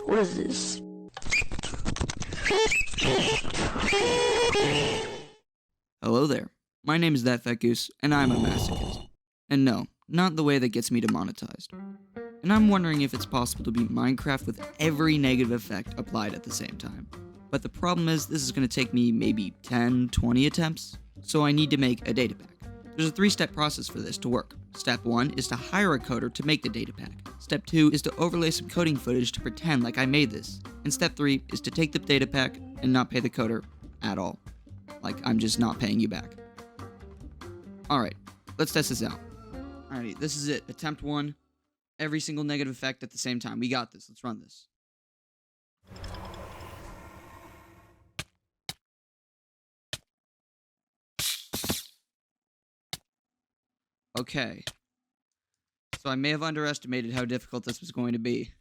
What is this? Hello there. My name is That Fat Goose, and I'm a masochist. And no, not the way that gets me demonetized. And I'm wondering if it's possible to beat Minecraft with every negative effect applied at the same time. But the problem is, this is going to take me maybe 10, 20 attempts, so I need to make a datapack. There's a 3-step process for this to work. Step 1 is to hire a coder to make the datapack. Step 2 is to overlay some coding footage to pretend like I made this. And step 3 is to take the datapack and not pay the coder at all. Like, I'm just not paying you back. Alright, let's test this out. Alrighty, this is it. Attempt 1. Every single negative effect at the same time. We got this. Let's run this. Okay. So I may have underestimated how difficult this was going to be.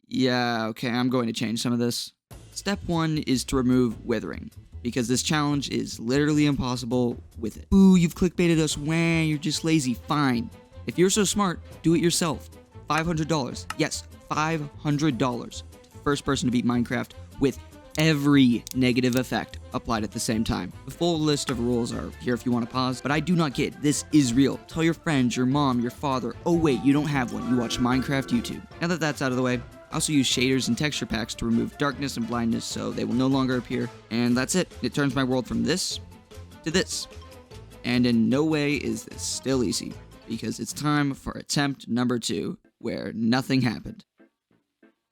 Yeah, okay, I'm going to change some of this. Step 1 is to remove withering, because this challenge is literally impossible with it. Ooh, you've clickbaited us. Wah, you're just lazy. Fine. If you're so smart, do it yourself. $500. Yes, $500. First person to beat Minecraft with every negative effect applied at the same time. The full list of rules are here if you want to pause, but I do not kid. This is real. Tell your friends, your mom, your father. Oh wait, you don't have one. You watch Minecraft YouTube. Now that that's out of the way, I also use shaders and texture packs to remove darkness and blindness so they will no longer appear. And that's it. It turns my world from this to this. And in no way is this still easy, because it's time for attempt number 2, where nothing happened.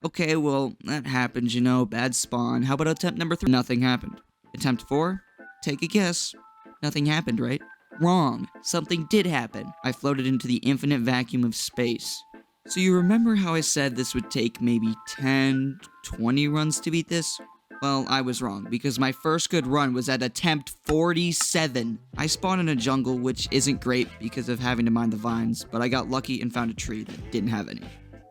Okay, well, that happened, you know, bad spawn. How about attempt number 3? Nothing happened. Attempt 4? Take a guess. Nothing happened, right? Wrong. Something did happen. I floated into the infinite vacuum of space. So you remember how I said this would take maybe 10, 20 runs to beat this? Well, I was wrong, because my first good run was at attempt 47. I spawned in a jungle, which isn't great because of having to mine the vines, but I got lucky and found a tree that didn't have any.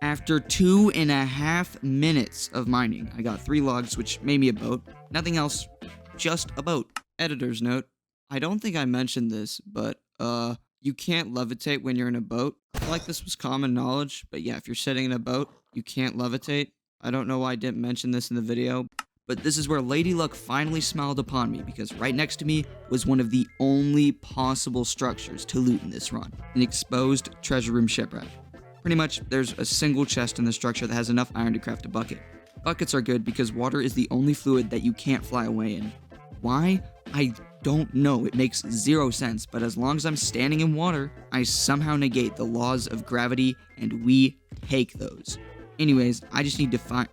After 2.5 minutes of mining, I got 3 logs, which made me a boat. Nothing else, just a boat. Editor's note, I don't think I mentioned this, but, you can't levitate when you're in a boat. I feel like this was common knowledge, but yeah, if you're sitting in a boat, you can't levitate. I don't know why I didn't mention this in the video, but this is where Lady Luck finally smiled upon me, because right next to me was one of the only possible structures to loot in this run, an exposed treasure room shipwreck. Pretty much, there's a single chest in the structure that has enough iron to craft a bucket. Buckets are good because water is the only fluid that you can't fly away in. Why? I don't know. It makes 0 sense, but as long as I'm standing in water, I somehow negate the laws of gravity, and we take those. Anyways, I just need to find...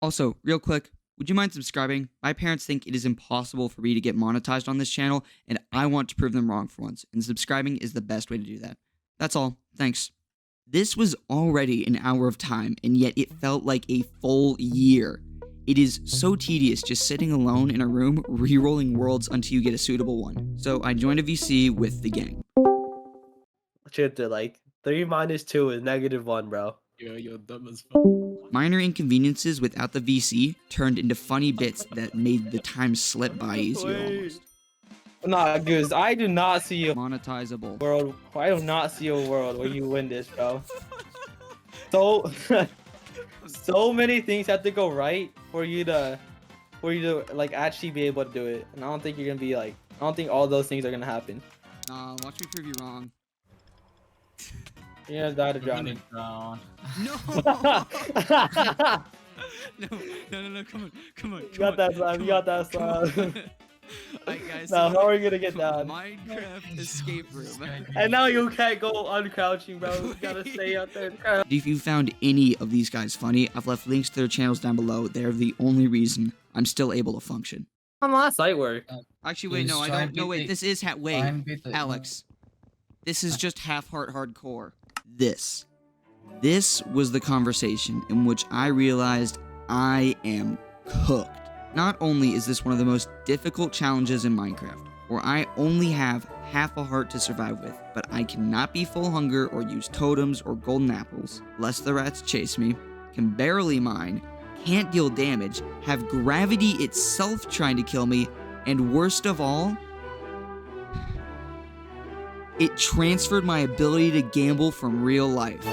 Also, real quick, would you mind subscribing? My parents think it is impossible for me to get monetized on this channel, and I want to prove them wrong for once, and subscribing is the best way to do that. That's all. Thanks. This was already an hour of time, and yet it felt like a full year. It is so tedious just sitting alone in a room, re-rolling worlds until you get a suitable one. So I joined a VC with the gang. Shit, like 3 minus 2 is -1, bro. You're dumb as fuck. Minor inconveniences without the VC turned into funny bits that made the time slip by easier almost. Nah, Goose, I do not see a Monetizable. world. I do not see a world where you win this, bro. So many things have to go right for you to like actually be able to do it. And I don't think you're gonna be like. I don't think all those things are gonna happen. Watch me prove you wrong. You're gonna die to drowning. Drown. No! No, come on. You got that slime. You got that slime. Alright guys, Now how are you gonna get down? Minecraft escape room. And now you can't go uncrouching, bro. You gotta stay out there. If you found any of these guys funny, I've left links to their channels down below. They're the only reason I'm still able to function. How much site work? Actually, wait, no, I don't. No, wait, this is wait, Alex. This is just half-heart hardcore. This was the conversation in which I realized I am cooked. Not only is this one of the most difficult challenges in Minecraft, where I only have half a heart to survive with, but I cannot be full hunger or use totems or golden apples, lest the rats chase me, can barely mine, can't deal damage, have gravity itself trying to kill me, and worst of all, It transferred my ability to gamble from real life.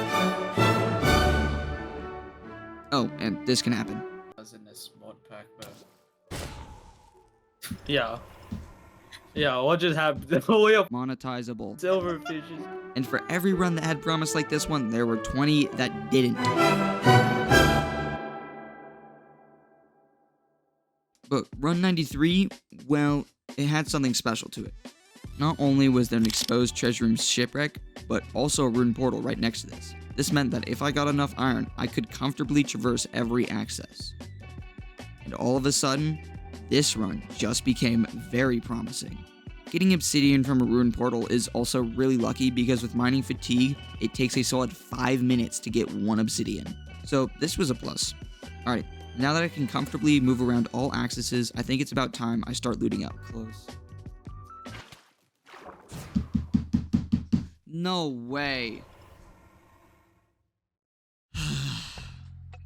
Oh, and this can happen. I was in this mod pack, but Yeah. Yeah, what just happened? Oh, yeah. Monetizable. Silverfishes. And for every run that had promise like this one, there were 20 that didn't. But run 93, well, it had something special to it. Not only was there an exposed treasure room shipwreck, but also a ruined portal right next to this. This meant that if I got enough iron, I could comfortably traverse every access. And all of a sudden, this run just became very promising. Getting obsidian from a ruined portal is also really lucky because with mining fatigue, it takes a solid 5 minutes to get 1 obsidian. So this was a plus. Alright, now that I can comfortably move around all accesses, I think it's about time I start looting up. Close. No way.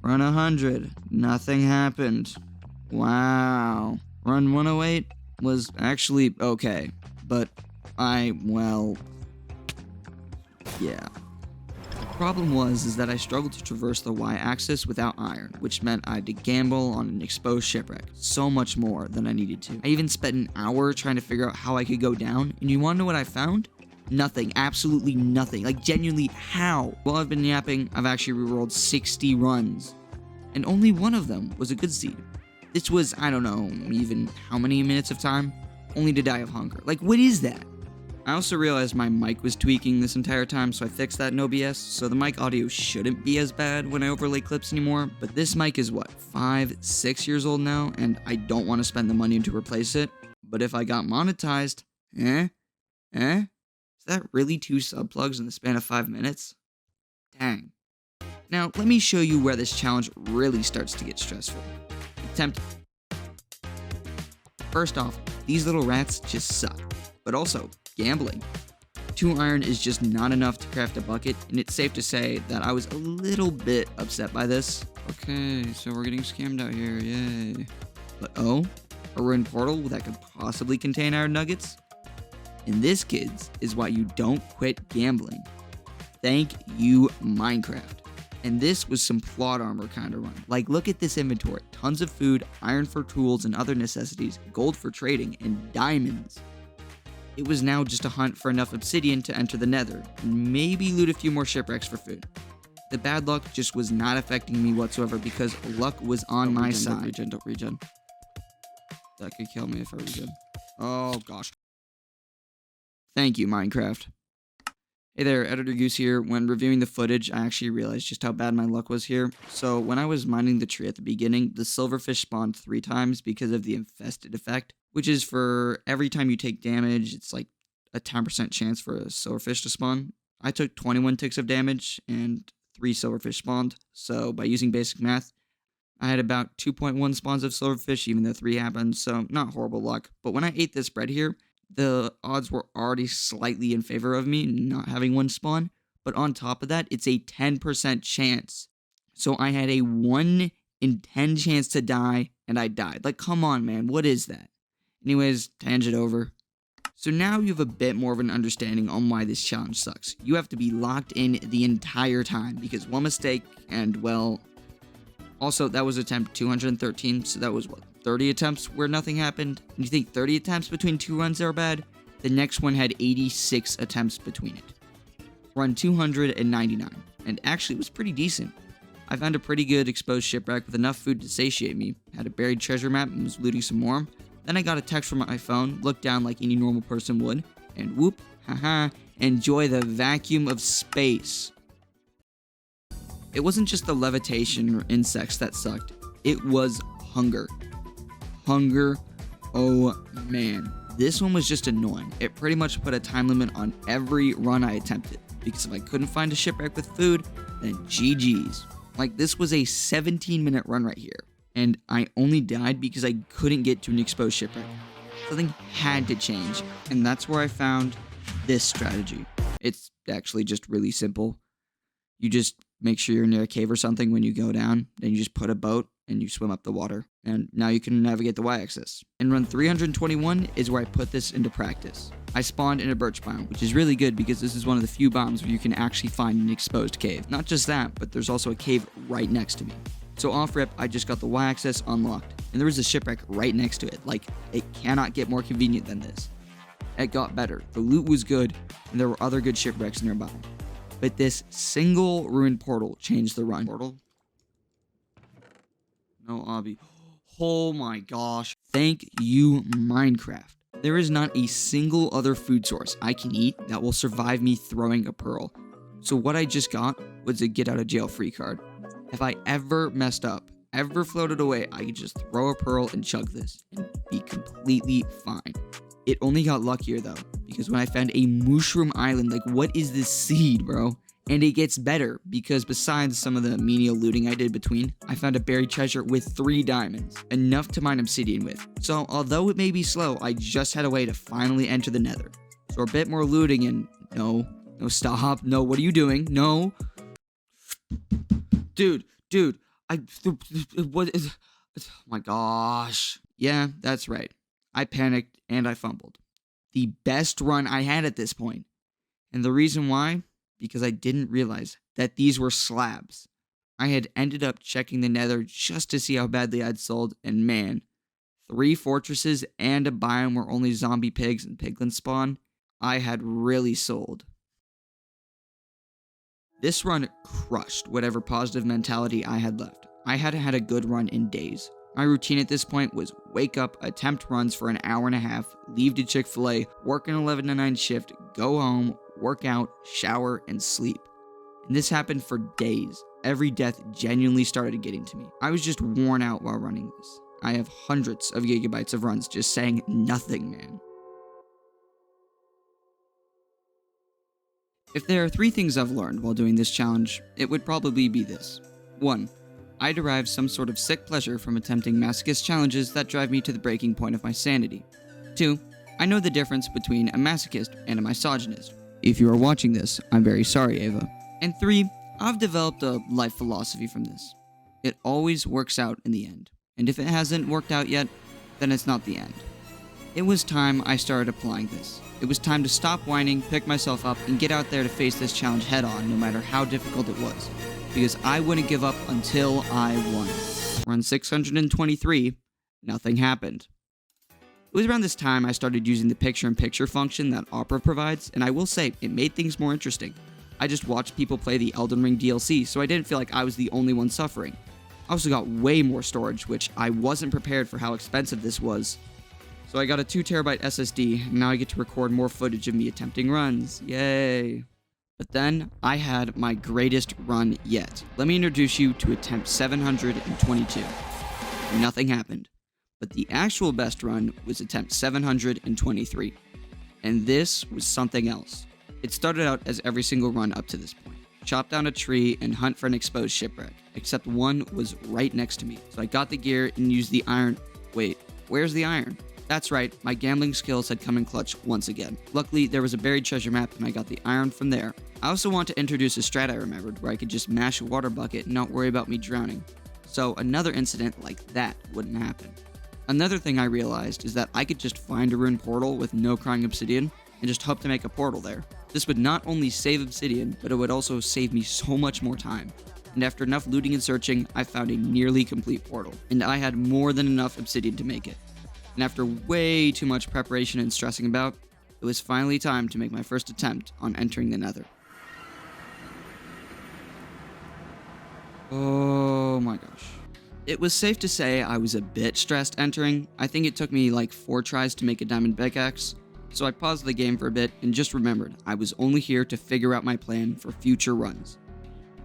Run 100. Nothing happened. Wow. Run 108 was actually okay. But well, yeah. The problem was that I struggled to traverse the y-axis without iron, which meant I had to gamble on an exposed shipwreck, so much more than I needed to. I even spent an hour trying to figure out how I could go down, and you wanna know what I found? Nothing, absolutely nothing. Like, genuinely, how? While I've been yapping, I've actually rerolled 60 runs, and only one of them was a good seed. This was, I don't know, even how many minutes of time, only to die of hunger. Like, what is that? I also realized my mic was tweaking this entire time, so I fixed that in OBS, so the mic audio shouldn't be as bad when I overlay clips anymore, but this mic is what, 5, 6 years old now, and I don't want to spend the money to replace it, but if I got monetized, Is that really 2 subplugs in the span of 5 minutes? Dang. Now, let me show you where this challenge really starts to get stressful. Attempt. First off, these little rats just suck, but also gambling. 2 iron is just not enough to craft a bucket, and it's safe to say that I was a little bit upset by this. Okay, so we're getting scammed out here, yay. But oh, a ruined portal that could possibly contain iron nuggets? And this, kids, is why you don't quit gambling. Thank you, Minecraft. And this was some plot armor kind of run. Like, look at this inventory. Tons of food, iron for tools and other necessities, gold for trading, and diamonds. It was now just a hunt for enough obsidian to enter the nether, and maybe loot a few more shipwrecks for food. The bad luck just was not affecting me whatsoever because luck was on my side. Don't regen. That could kill me if I regen. Oh, gosh. Thank you, Minecraft. Hey there, Editor Goose here. When reviewing the footage, I actually realized just how bad my luck was here. So when I was mining the tree at the beginning, the silverfish spawned 3 times because of the infested effect, which is for every time you take damage, it's like a 10% chance for a silverfish to spawn. I took 21 ticks of damage and 3 silverfish spawned, so by using basic math, I had about 2.1 spawns of silverfish even though 3 happened, so not horrible luck. But when I ate this bread here, the odds were already slightly in favor of me not having 1 spawn, but on top of that, it's a 10% chance. So I had a 1 in 10 chance to die, and I died. Like, come on, man, what is that? Anyways, tangent over. So now you have a bit more of an understanding on why this challenge sucks. You have to be locked in the entire time, because one mistake, and well... Also, that was attempt 213, so that was what? 30 attempts where nothing happened, and you think 30 attempts between 2 runs are bad? The next one had 86 attempts between it. Run 299, and actually it was pretty decent. I found a pretty good exposed shipwreck with enough food to satiate me, had a buried treasure map and was looting some more. Then I got a text from my phone, looked down like any normal person would, and whoop, haha, enjoy the vacuum of space. It wasn't just the levitation or insects that sucked, it was hunger. Hunger, oh man. This one was just annoying. It pretty much put a time limit on every run I attempted, because if I couldn't find a shipwreck with food, then GG's. Like, this was a 17-minute run right here, and I only died because I couldn't get to an exposed shipwreck. Something had to change, and that's where I found this strategy. It's actually just really simple. You just make sure you're near a cave or something when you go down, then you just put a boat and you swim up the water, and now you can navigate the y-axis. And run 321 is where I put this into practice. I spawned in a birch biome, which is really good because this is one of the few biomes where you can actually find an exposed cave. Not just that, but there's also a cave right next to me. So off rip, I just got the y-axis unlocked, and there was a shipwreck right next to it. Like, it cannot get more convenient than this. It got better, the loot was good, and there were other good shipwrecks nearby. But this single ruined portal changed the run. Portal? No obby. Oh my gosh. Thank you, Minecraft. There is not a single other food source I can eat that will survive me throwing a pearl. So what I just got was a get out of jail free card. If I ever messed up, ever floated away, I could just throw a pearl and chug this and be completely fine. It only got luckier though, because when I found a mushroom island, like what is this seed, bro? And it gets better, because besides some of the menial looting I did between, I found a buried treasure with 3 diamonds, enough to mine obsidian with. So although it may be slow, I just had a way to finally enter the nether. So a bit more looting and no, stop, no, what are you doing? No. Dude, what is, oh my gosh. Yeah, that's right. I panicked and I fumbled. The best run I had at this point. And the reason why? Because I didn't realize that these were slabs. I had ended up checking the nether just to see how badly I'd sold, and man, 3 fortresses and a biome where only zombie pigs and piglins spawn, I had really sold. This run crushed whatever positive mentality I had left. I hadn't had a good run in days. My routine at this point was wake up, attempt runs for an hour and a half, leave to Chick-fil-A, work an 11 to 9 shift, go home, work out, shower, and sleep. And this happened for days. Every death genuinely started getting to me. I was just worn out while running this. I have hundreds of gigabytes of runs just saying nothing, man. If there are 3 things I've learned while doing this challenge, it would probably be this. 1. I derive some sort of sick pleasure from attempting masochist challenges that drive me to the breaking point of my sanity. 2. I know the difference between a masochist and a misogynist. If you are watching this, I'm very sorry, Ava. And 3. I've developed a life philosophy from this. It always works out in the end. And if it hasn't worked out yet, then it's not the end. It was time I started applying this. It was time to stop whining, pick myself up, and get out there to face this challenge head on, no matter how difficult it was. Because I wouldn't give up until I won. Run 623, nothing happened. It was around this time I started using the picture-in-picture function that Opera provides, and I will say, it made things more interesting. I just watched people play the Elden Ring DLC, so I didn't feel like I was the only one suffering. I also got way more storage, which I wasn't prepared for how expensive this was. So I got a 2TB SSD, and now I get to record more footage of me attempting runs. Yay! But then, I had my greatest run yet. Let me introduce you to attempt 722. Nothing happened. But the actual best run was attempt 723. And this was something else. It started out as every single run up to this point. Chop down a tree and hunt for an exposed shipwreck. Except one was right next to me. So I got the gear and used the iron. Wait, where's the iron? That's right, my gambling skills had come in clutch once again. Luckily, there was a buried treasure map and I got the iron from there. I also want to introduce a strat I remembered where I could just mash a water bucket and not worry about me drowning. So another incident like that wouldn't happen. Another thing I realized is that I could just find a ruined portal with no crying obsidian and just hope to make a portal there. This would not only save obsidian, but it would also save me so much more time. And after enough looting and searching, I found a nearly complete portal, and I had more than enough obsidian to make it. And after way too much preparation and stressing about, it was finally time to make my first attempt on entering the nether. Oh my gosh. It was safe to say I was a bit stressed entering. I think it took me like 4 tries to make a diamond pickaxe, so I paused the game for a bit and just remembered I was only here to figure out my plan for future runs.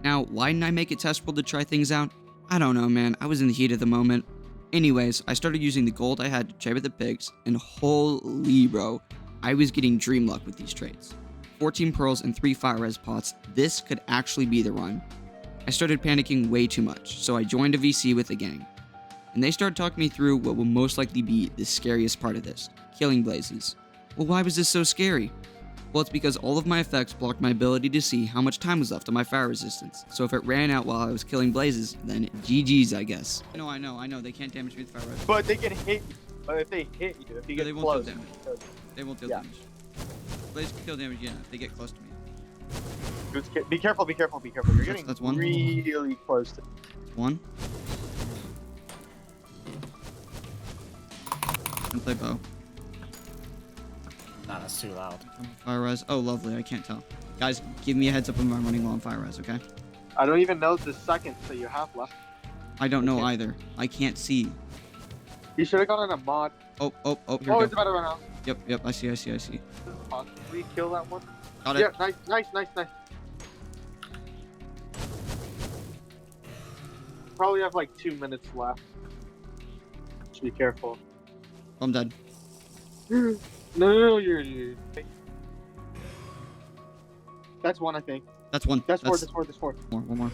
Now, why didn't I make it testable to try things out? I don't know, man. I was in the heat of the moment. Anyways, I started using the gold I had to trade with the pigs, and holy bro, I was getting dream luck with these trades. 14 pearls and 3 fire res pots, this could actually be the run. I started panicking way too much, so I joined a VC with a gang. And they started talking me through what will most likely be the scariest part of this, killing blazes. Well, why was this so scary? Well, it's because all of my effects blocked my ability to see how much time was left on my fire resistance. So if it ran out while I was killing blazes, then GG's, I guess. I know. They can't damage me with fire res. But they can hit you. But if they hit you, if you No, get they won't close, deal damage. They won't deal Yeah. damage. Blaze can kill damage, yeah, if they get close to me. Be careful. You're getting That's one. really close to. One. And play bow. Nah, that's too loud. Fire res. Oh, lovely. I can't tell. Guys, give me a heads up when I'm running low on fire res, okay? I don't even know the seconds that you have left. I don't know Okay. either. I can't see. You should have gone on a mod. Oh, here Oh, we go. it's about to run out. Yep, I see. Possibly kill that one. Got it. Yeah, nice. Probably have like 2 minutes left. Just be careful. I'm dead. No, you're. That's one, I think. That's one. That's four. One more.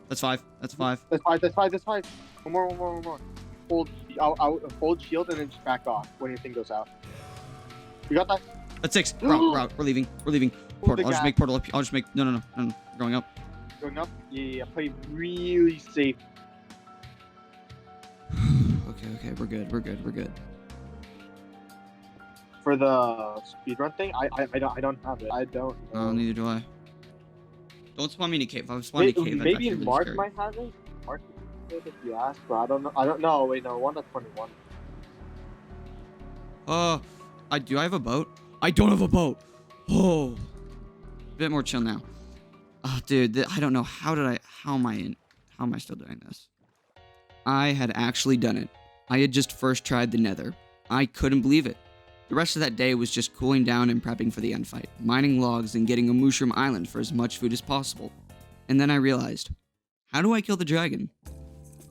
That's five. That's five. One more. Hold shield and then just back off when your thing goes out. You got that? That's six. We're out. We're leaving. Portal. I'll just gap. make portal up. I'll just make. No. We're going up. Going up? Yeah, play really safe. Okay. We're good. For the speedrun thing, I don't have it. I don't know. Oh, neither do I. Don't spawn me in a cave. If I spawn in a cave, that's Maybe actually really Mark scary. might have it. Mark might have it if you ask, but I don't know. Wait, no, 1.21. Do I have a boat? I don't have a boat. Oh, a bit more chill now. Oh, dude, I don't know. How am I still doing this? I had actually done it. I had just first tried the nether. I couldn't believe it. The rest of that day was just cooling down and prepping for the end fight, mining logs and getting a mushroom island for as much food as possible. And then I realized, how do I kill the dragon?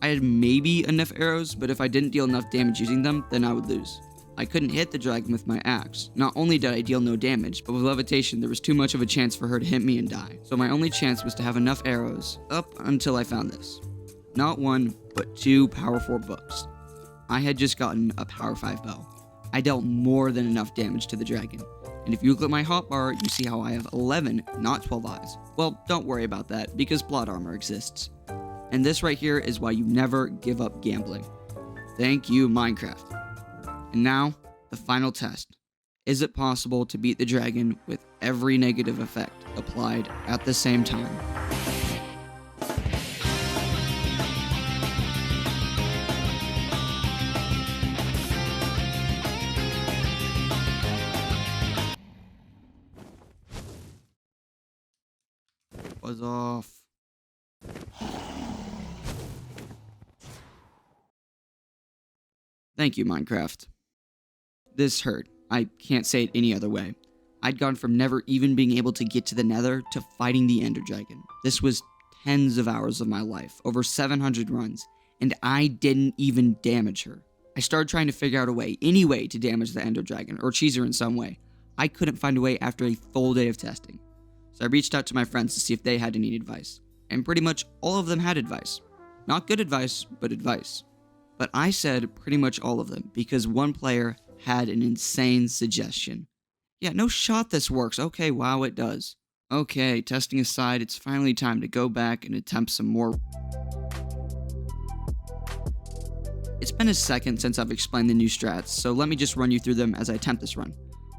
I had maybe enough arrows, but if I didn't deal enough damage using them, then I would lose. I couldn't hit the dragon with my axe. Not only did I deal no damage, but with levitation there was too much of a chance for her to hit me and die. So my only chance was to have enough arrows, up until I found this. Not one, but 2 power 4 books. I had just gotten a power 5 bow. I dealt more than enough damage to the dragon. And if you look at my hotbar, you see how I have 11, not 12 eyes. Well, don't worry about that, because plot armor exists. And this right here is why you never give up gambling. Thank you, Minecraft. And now, the final test. Is it possible to beat the dragon with every negative effect applied at the same time? Was off. Thank you, Minecraft. This hurt. I can't say it any other way. I'd gone from never even being able to get to the nether to fighting the ender dragon. This was tens of hours of my life, over 700 runs, and I didn't even damage her. I started trying to figure out a way, any way, to damage the ender dragon, or cheese her in some way. I couldn't find a way after a full day of testing. So I reached out to my friends to see if they had any advice. And pretty much all of them had advice. Not good advice, but advice. But I said pretty much all of them, because one player had an insane suggestion. Yeah, no shot this works. Okay, wow, it does. Okay, testing aside, it's finally time to go back and attempt some more. It's been a second since I've explained the new strats, so let me just run you through them as I attempt this run.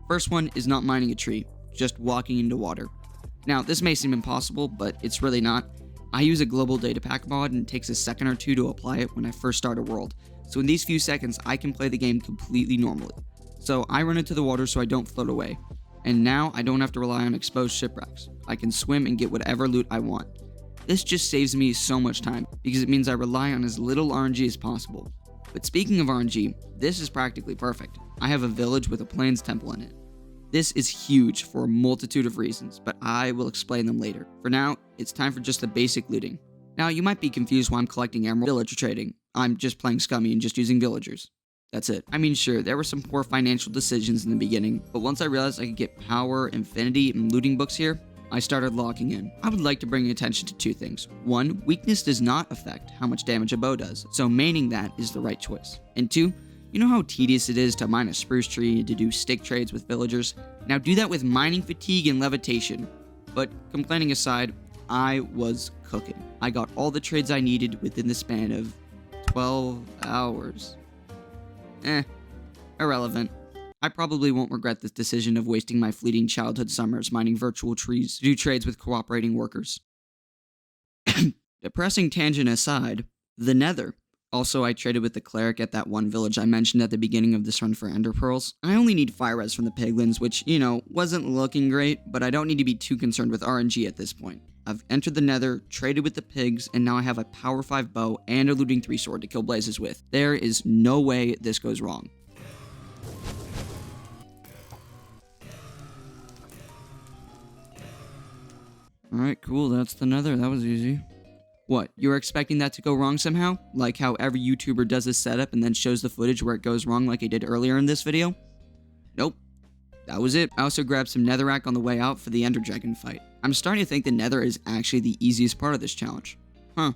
First one is not mining a tree, just walking into water. Now, this may seem impossible, but it's really not. I use a global datapack mod and it takes a second or two to apply it when I first start a world. So in these few seconds, I can play the game completely normally. So I run into the water so I don't float away. And now I don't have to rely on exposed shipwrecks. I can swim and get whatever loot I want. This just saves me so much time because it means I rely on as little RNG as possible. But speaking of RNG, this is practically perfect. I have a village with a plains temple in it. This is huge for a multitude of reasons, but I will explain them later. For now, it's time for just the basic looting. Now, you might be confused why I'm collecting emerald villager trading. I'm just playing scummy and just using villagers. That's it. I mean, sure, there were some poor financial decisions in the beginning, but once I realized I could get power, infinity, and looting books here, I started locking in. I would like to bring attention to 2 things. 1, weakness does not affect how much damage a bow does, so maining that is the right choice. And 2, you You know how tedious it is to mine a spruce tree and to do stick trades with villagers? Now do that with mining fatigue and levitation. But complaining aside, I was cooking. I got all the trades I needed within the span of 12 hours. Irrelevant. I probably won't regret this decision of wasting my fleeting childhood summers mining virtual trees to do trades with cooperating workers. Depressing tangent aside, the Nether. Also, I traded with the cleric at that one village I mentioned at the beginning of this run for ender pearls. I only need fire res from the piglins, which, you know, wasn't looking great, but I don't need to be too concerned with RNG at this point. I've entered the Nether, traded with the pigs, and now I have a power 5 bow and a looting 3 sword to kill blazes with. There is no way this goes wrong. Alright, cool, that's the Nether, that was easy. What, you were expecting that to go wrong somehow? Like how every YouTuber does this setup and then shows the footage where it goes wrong like I did earlier in this video? Nope. That was it. I also grabbed some netherrack on the way out for the ender dragon fight. I'm starting to think the nether is actually the easiest part of this challenge. Huh.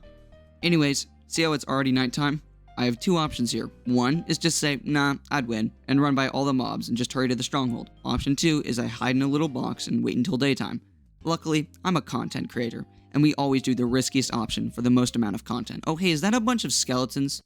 Anyways, see how it's already nighttime? I have two options here. One is just say, nah, I'd win, and run by all the mobs and just hurry to the stronghold. Option two is I hide in a little box and wait until daytime. Luckily, I'm a content creator, and we always do the riskiest option for the most amount of content. Oh hey, is that a bunch of skeletons?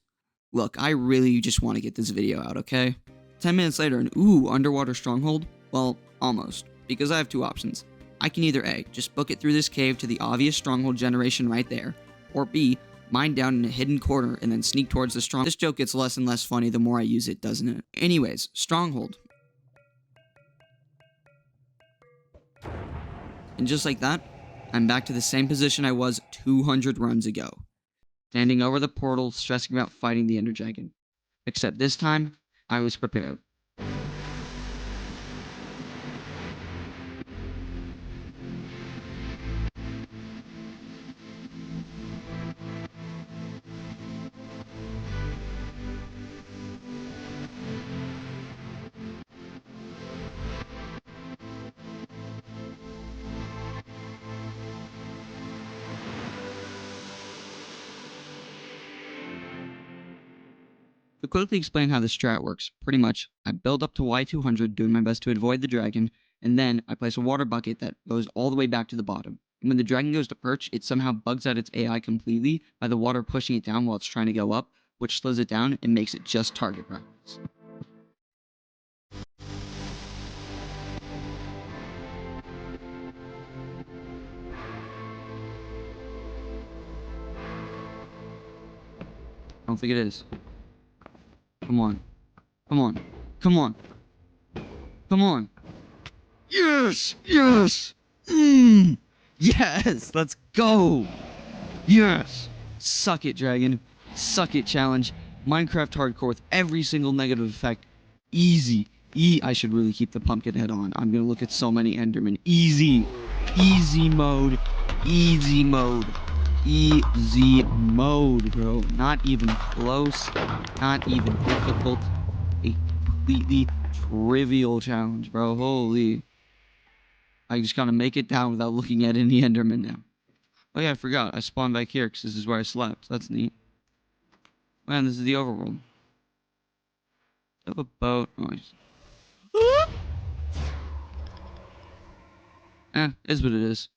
Look, I really just want to get this video out, okay? 10 minutes later, and ooh, underwater stronghold? Well, almost, because I have two options. I can either A, just book it through this cave to the obvious stronghold generation right there, or B, mine down in a hidden corner and then sneak towards the stronghold. This joke gets less and less funny the more I use it, doesn't it? Anyways, stronghold. And just like that, I'm back to the same position I was 200 runs ago. Standing over the portal, stressing about fighting the Ender Dragon. Except this time, I was prepared. To quickly explain how this strat works, pretty much, I build up to Y200 doing my best to avoid the dragon, and then I place a water bucket that goes all the way back to the bottom. And when the dragon goes to perch, it somehow bugs out its AI completely by the water pushing it down while it's trying to go up, which slows it down and makes it just target practice. I don't think it is. Come on. Come on. Come on. Come on. Yes! Yes! Yes! Let's go! Yes! Suck it, dragon. Suck it, challenge. Minecraft hardcore with every single negative effect. Easy. I should really keep the pumpkin head on. I'm gonna look at so many endermen. Easy. Easy mode. Easy mode. Easy mode, bro. Not even close. Not even difficult. A completely trivial challenge, bro. Holy. I just gotta make it down without looking at any enderman now. Oh yeah, I forgot. I spawned back here because this is where I slept. That's neat. Man, this is the overworld. I have a boat. Oh, is what it is.